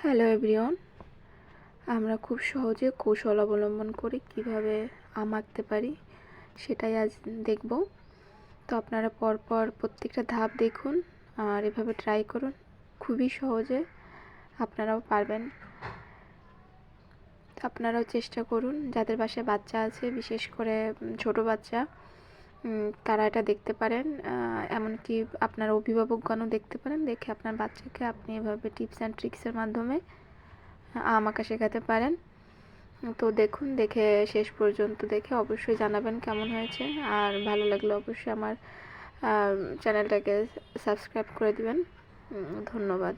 Hello everyone, আমরা খুব সহজে কৌশল অবলম্বন করে কিভাবে আম আঁকতে পারি সেটাই আজ দেখব। তো আপনারা পরপর প্রত্যেকটা ধাপ দেখুন আর এভাবে ট্রাই করুন, খুবই সহজে আপনারাও পারবেন। আপনারাও চেষ্টা করুন, যাদের বাসায় বাচ্চা আছে, বিশেষ করে ছোট বাচ্চা, তারা এটা দেখতে পারেন। এমনকি আপনার অভিভাবকগণও দেখতে পারেন, দেখে আপনার বাচ্চাকে আপনি এভাবে টিপস অ্যান্ড ট্রিক্সের মাধ্যমে আম আঁকা শেখাতে পারেন। তো দেখুন, দেখে শেষ পর্যন্ত দেখে অবশ্যই জানাবেন কেমন হয়েছে। আর ভালো লাগলে অবশ্যই আমার চ্যানেলটাকে সাবস্ক্রাইব করে দিবেন। ধন্যবাদ।